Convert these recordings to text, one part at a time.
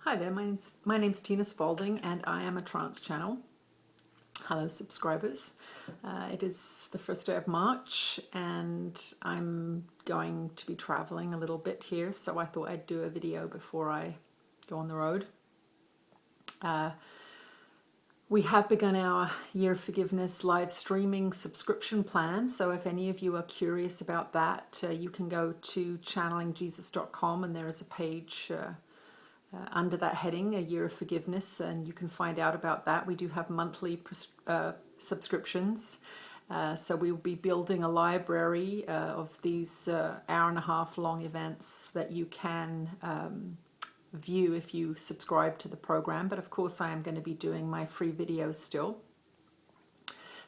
Hi there, my name's Tina Spalding and I am a trance channel. Hello subscribers. It is the first day of March and I'm going to be traveling a little bit here, so I thought I'd do a video before I go on the road. We have begun our Year of Forgiveness live streaming subscription plan, so if any of you are curious about that, you can go to channelingjesus.com and there is a page under that heading, A Year of Forgiveness, and you can find out about that. We do have monthly subscriptions, so we will be building a library of these hour and a half long events that you can view if you subscribe to the program. But of course I am going to be doing my free videos still.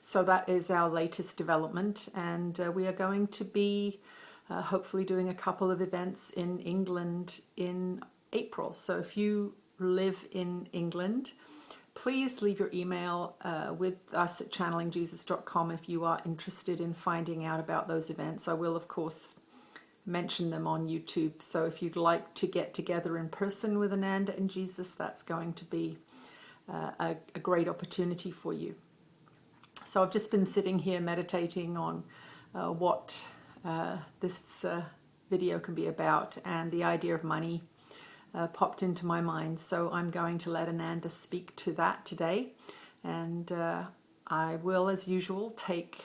So that is our latest development, and we are going to be hopefully doing a couple of events in England in April. So if you live in England, please leave your email with us at channelingjesus.com if you are interested in finding out about those events. I will of course mention them on YouTube, so if you'd like to get together in person with Ananda and Jesus, that's going to be a great opportunity for you. So I've just been sitting here meditating on what this video can be about, and the idea of money popped into my mind, so I'm going to let Ananda speak to that today, and I will, as usual, take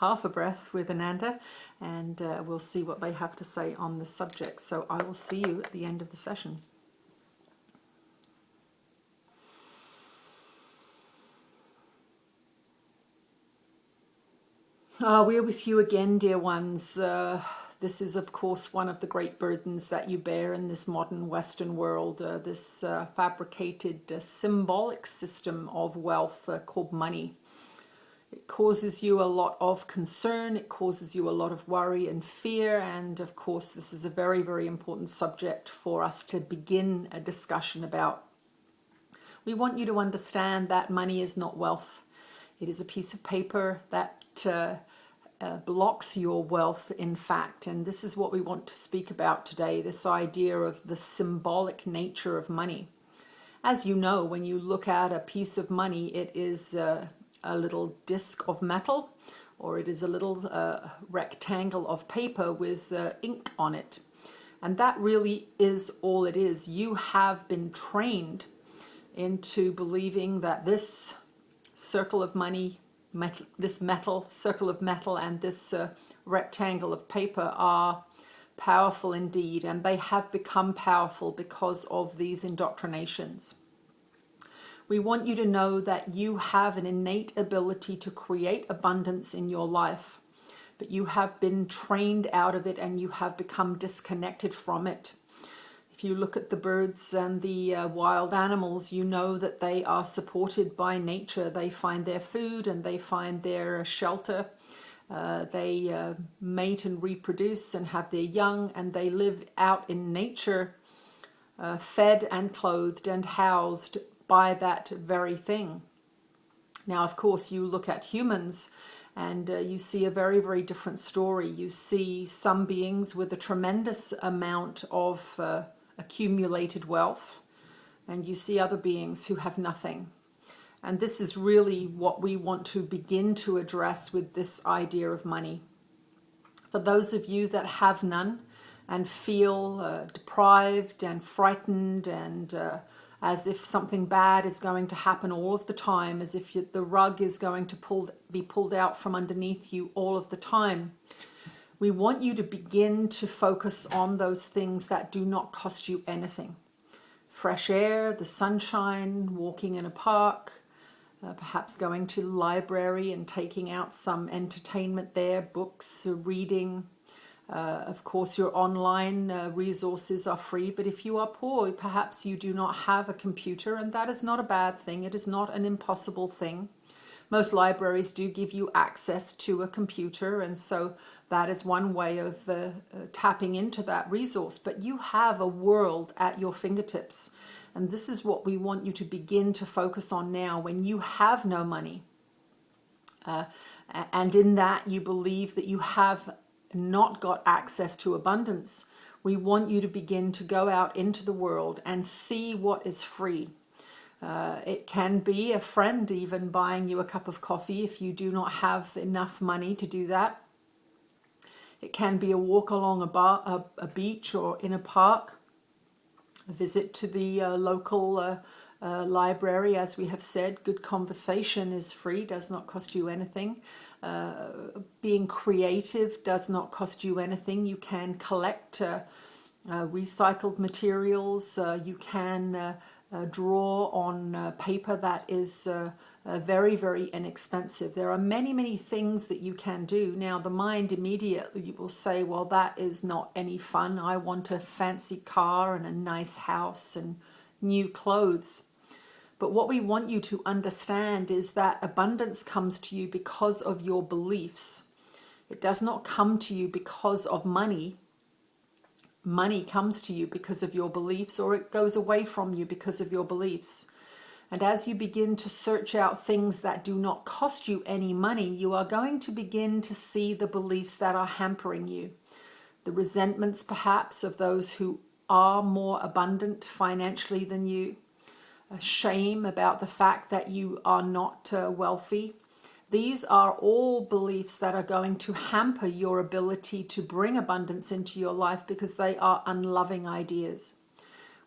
half a breath with Ananda, and we'll see what they have to say on the subject. So I will see you at the end of the session. We're with you again, dear ones. This is, of course, one of the great burdens that you bear in this modern Western world, this fabricated symbolic system of wealth called money. It causes you a lot of concern, it causes you a lot of worry and fear, and of course this is a very, very important subject for us to begin a discussion about. We want you to understand that money is not wealth. It is a piece of paper that blocks your wealth, in fact, and this is what we want to speak about today, this idea of the symbolic nature of money. As you know, when you look at a piece of money, it is a little disc of metal, or it is a little rectangle of paper with ink on it, and that really is all it is. You have been trained into believing that this circle of money, this metal, circle of metal, and this rectangle of paper are powerful indeed, and they have become powerful because of these indoctrinations. We want you to know that you have an innate ability to create abundance in your life, but you have been trained out of it and you have become disconnected from it. If you look at the birds and the wild animals, you know that they are supported by nature. They find their food and they find their shelter. They mate and reproduce and have their young, and they live out in nature, fed and clothed and housed by that very thing. Now, of course, you look at humans and you see a very, very different story. You see some beings with a tremendous amount of accumulated wealth, and you see other beings who have nothing. And this is really what we want to begin to address with this idea of money. For those of you that have none and feel deprived and frightened and as if something bad is going to happen all of the time, as if the rug is going to be pulled out from underneath you all of the time, we want you to begin to focus on those things that do not cost you anything. Fresh air, the sunshine, walking in a park, perhaps going to the library and taking out some entertainment there, books, reading. Of course, your online resources are free, but if you are poor, perhaps you do not have a computer, and that is not a bad thing. It is not an impossible thing. Most libraries do give you access to a computer, and so that is one way of tapping into that resource. But you have a world at your fingertips, and this is what we want you to begin to focus on now when you have no money. And in that you believe that you have not got access to abundance. We want you to begin to go out into the world and see what is free. It can be a friend even buying you a cup of coffee if you do not have enough money to do that. It can be a walk along a beach or in a park, a visit to the local library, as we have said. Good conversation is free, does not cost you anything. Being creative does not cost you anything. You can collect recycled materials. You can draw on paper that is very, very inexpensive. There are many, many things that you can do. Now, the mind immediately will say, well, that is not any fun. I want a fancy car and a nice house and new clothes. But what we want you to understand is that abundance comes to you because of your beliefs. It does not come to you because of money. Money comes to you because of your beliefs, or it goes away from you because of your beliefs. And as you begin to search out things that do not cost you any money, you are going to begin to see the beliefs that are hampering you. The resentments, perhaps, of those who are more abundant financially than you. A shame about the fact that you are not wealthy. These are all beliefs that are going to hamper your ability to bring abundance into your life because they are unloving ideas.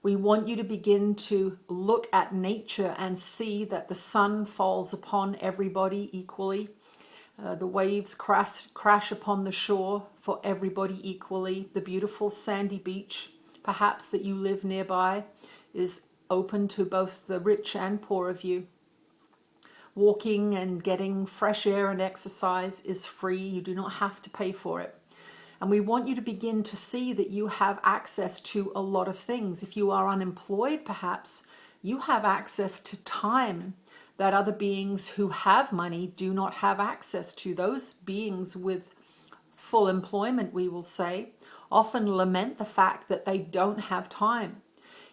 We want you to begin to look at nature and see that the sun falls upon everybody equally. The waves crash upon the shore for everybody equally. The beautiful sandy beach, perhaps that you live nearby, is open to both the rich and poor of you. Walking and getting fresh air and exercise is free. You do not have to pay for it. And we want you to begin to see that you have access to a lot of things. If you are unemployed, perhaps, you have access to time that other beings who have money do not have access to. Those beings with full employment, we will say, often lament the fact that they don't have time.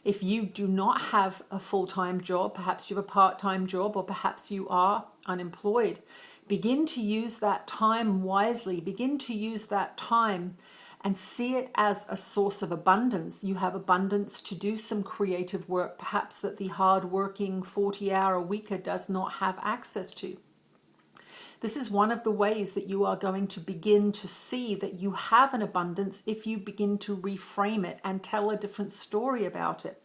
If you do not have a full-time job, perhaps you have a part-time job, or perhaps you are unemployed, begin to use that time wisely. Begin to use that time and see it as a source of abundance. You have abundance to do some creative work, perhaps that the hard-working 40-hour weeker does not have access to. This is one of the ways that you are going to begin to see that you have an abundance if you begin to reframe it and tell a different story about it.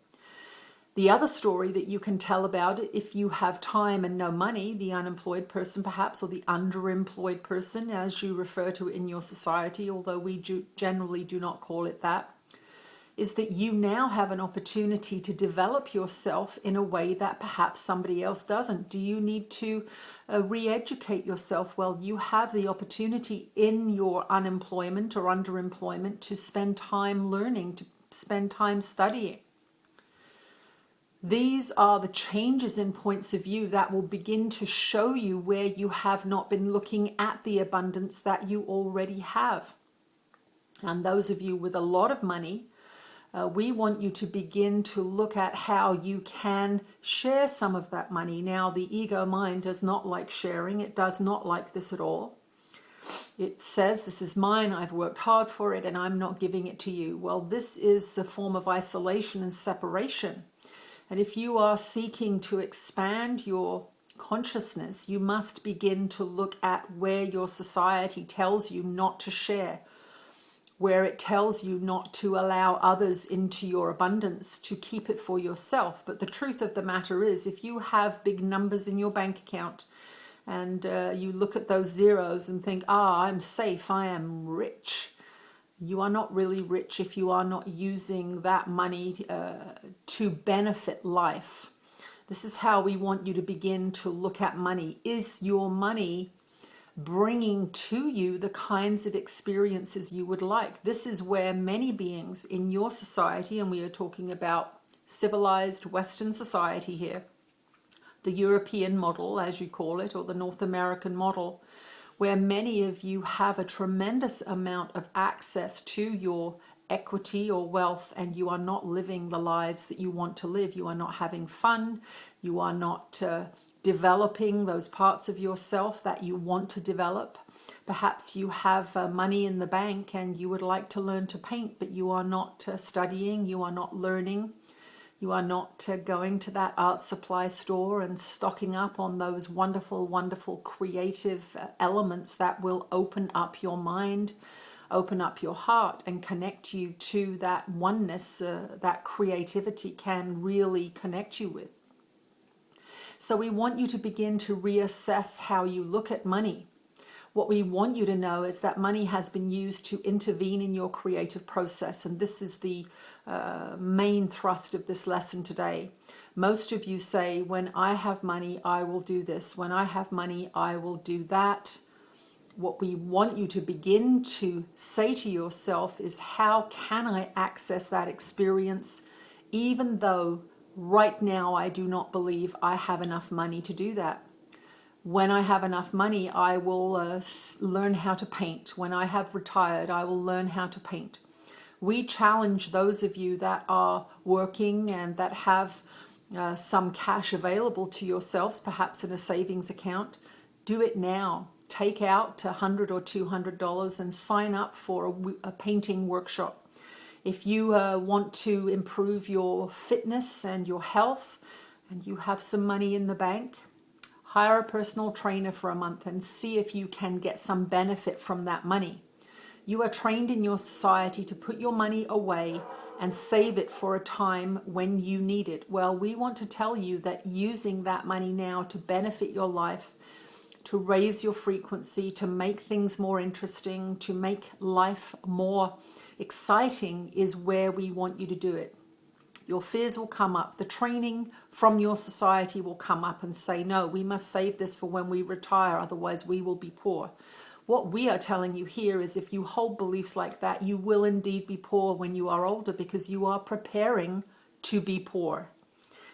The other story that you can tell about it, if you have time and no money, the unemployed person perhaps, or the underemployed person, as you refer to it in your society, although we generally do not call it that, is that you now have an opportunity to develop yourself in a way that perhaps somebody else doesn't. Do you need to re-educate yourself? Well, you have the opportunity in your unemployment or underemployment to spend time learning, to spend time studying. These are the changes in points of view that will begin to show you where you have not been looking at the abundance that you already have. And those of you with a lot of money, we want you to begin to look at how you can share some of that money. Now, the ego mind does not like sharing. It does not like this at all. It says, this is mine, I've worked hard for it, and I'm not giving it to you. Well, this is a form of isolation and separation. And if you are seeking to expand your consciousness, you must begin to look at where your society tells you not to share, where it tells you not to allow others into your abundance, to keep it for yourself. But the truth of the matter is, if you have big numbers in your bank account and you look at those zeros and think, I'm safe, I am rich, you are not really rich if you are not using that money to benefit life. This is how we want you to begin to look at money. Is your money bringing to you the kinds of experiences you would like? This is where many beings in your society, and we are talking about civilized Western society here, the European model, as you call it, or the North American model, where many of you have a tremendous amount of access to your equity or wealth, and you are not living the lives that you want to live. You are not having fun. You are not developing those parts of yourself that you want to develop. Perhaps you have money in the bank and you would like to learn to paint, but you are not studying, you are not learning, you are not going to that art supply store and stocking up on those wonderful, wonderful creative elements that will open up your mind, open up your heart, and connect you to that oneness that creativity can really connect you with. So we want you to begin to reassess how you look at money. What we want you to know is that money has been used to intervene in your creative process, and this is the main thrust of this lesson today. Most of you say, when I have money, I will do this. When I have money, I will do that. What we want you to begin to say to yourself is, how can I access that experience, even though right now I do not believe I have enough money to do that? When I have enough money, I will learn how to paint. When I have retired, I will learn how to paint. We challenge those of you that are working and that have some cash available to yourselves, perhaps in a savings account. Do it now. Take out $100 or $200 and sign up for a painting workshop. If you want to improve your fitness and your health, and you have some money in the bank, hire a personal trainer for a month and see if you can get some benefit from that money. You are trained in your society to put your money away and save it for a time when you need it. Well, we want to tell you that using that money now to benefit your life, to raise your frequency, to make things more interesting, to make life more exciting is where we want you to do it. Your fears will come up. The training from your society will come up and say, no, we must save this for when we retire, otherwise we will be poor. What we are telling you here is, if you hold beliefs like that, you will indeed be poor when you are older, because you are preparing to be poor.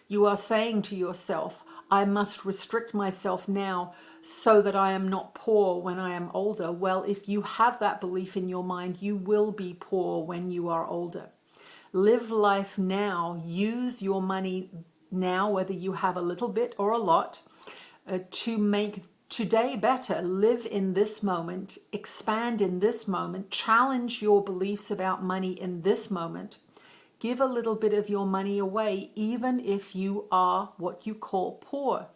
You are saying to yourself, I must restrict myself now so that I am not poor when I am older. Well, if you have that belief in your mind, you will be poor when you are older. Live life now. Use your money now, whether you have a little bit or a lot, to make today better. Live in this moment, expand in this moment, challenge your beliefs about money in this moment. Give a little bit of your money away, even if you are what you call poor.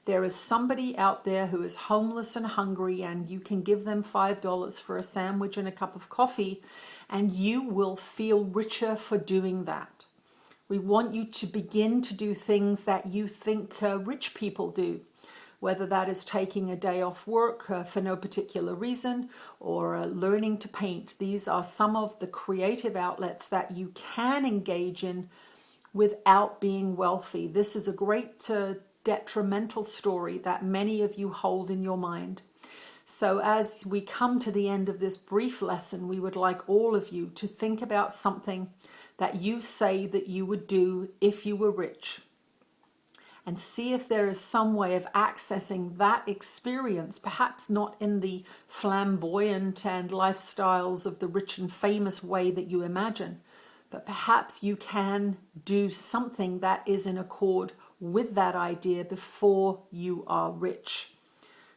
There is somebody out there who is homeless and hungry, and you can give them $5 for a sandwich and a cup of coffee, and you will feel richer for doing that. We want you to begin to do things that you think rich people do, whether that is taking a day off work for no particular reason, or learning to paint. These are some of the creative outlets that you can engage in without being wealthy. This is a great detrimental story that many of you hold in your mind. So as we come to the end of this brief lesson, we would like all of you to think about something that you say that you would do if you were rich, and see if there is some way of accessing that experience, perhaps not in the flamboyant and lifestyles of the rich and famous way that you imagine, but perhaps you can do something that is in accord with that idea before you are rich.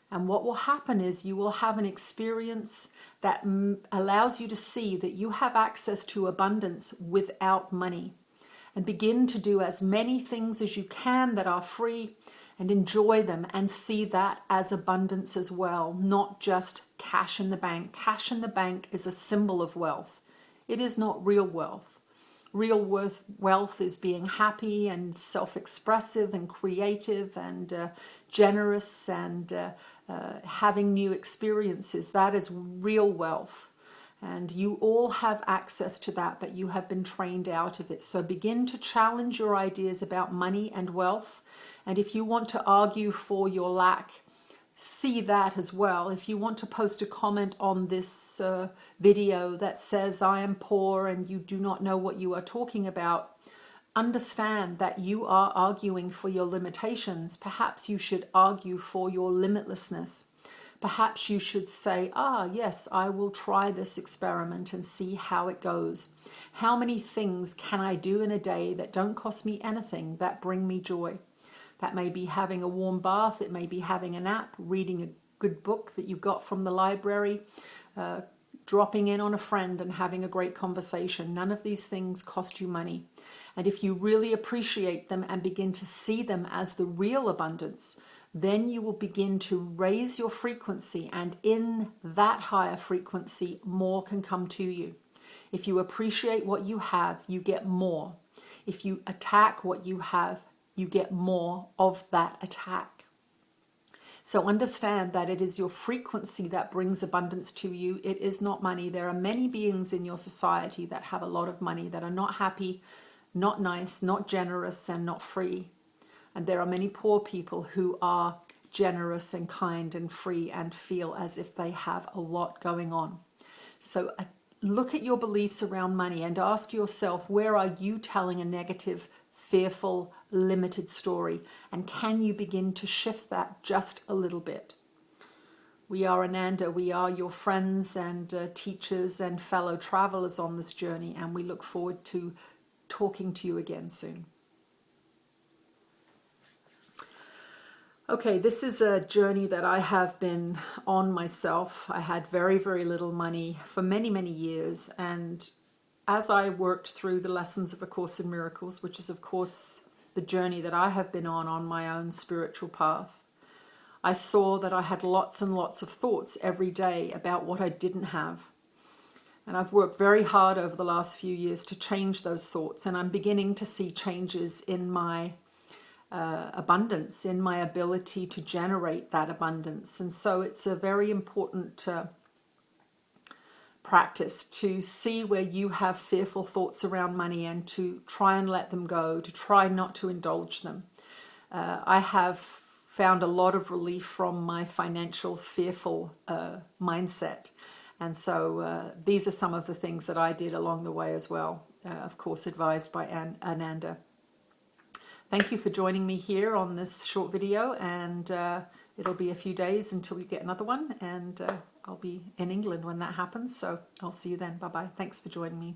And what will happen is you will have an experience that allows you to see that you have access to abundance without money, and begin to do as many things as you can that are free, and enjoy them, and see that as abundance as well, not just cash in the bank. Cash in the bank is a symbol of wealth. It is not real wealth. Real wealth is being happy and self-expressive and creative and generous and having new experiences. That is real wealth. And you all have access to that, but you have been trained out of it. So begin to challenge your ideas about money and wealth. And if you want to argue for your lack, see that as well. If you want to post a comment on this video that says, I am poor and you do not know what you are talking about, understand that you are arguing for your limitations. Perhaps you should argue for your limitlessness. Perhaps you should say, yes, I will try this experiment and see how it goes. How many things can I do in a day that don't cost me anything, that bring me joy? That may be having a warm bath, it may be having a nap, reading a good book that you got from the library, dropping in on a friend and having a great conversation. None of these things cost you money. And if you really appreciate them and begin to see them as the real abundance, then you will begin to raise your frequency, and in that higher frequency, more can come to you. If you appreciate what you have, you get more. If you attack what you have, you get more of that attack. So understand that it is your frequency that brings abundance to you. It is not money. There are many beings in your society that have a lot of money that are not happy, not nice, not generous, and not free. And there are many poor people who are generous and kind and free and feel as if they have a lot going on. So look at your beliefs around money and ask yourself, where are you telling a negative, fearful, limited story? And can you begin to shift that just a little bit? We are Ananda. We are your friends and teachers and fellow travelers on this journey, and we look forward to talking to you again soon. Okay, this is a journey that I have been on myself. I had very, very little money for many, many years. And as I worked through the lessons of A Course in Miracles, which is, of course, the journey that I have been on my own spiritual path, I saw that I had lots and lots of thoughts every day about what I didn't have. And I've worked very hard over the last few years to change those thoughts. And I'm beginning to see changes in my abundance, in my ability to generate that abundance. And so it's a very important practice to see where you have fearful thoughts around money and to try and let them go, to try not to indulge them. I have found a lot of relief from my financial fearful mindset. And so these are some of the things that I did along the way as well, of course advised by Ananda. Thank you for joining me here on this short video, and it'll be a few days until we get another one, and I'll be in England when that happens, so I'll see you then. Bye-bye. Thanks for joining me.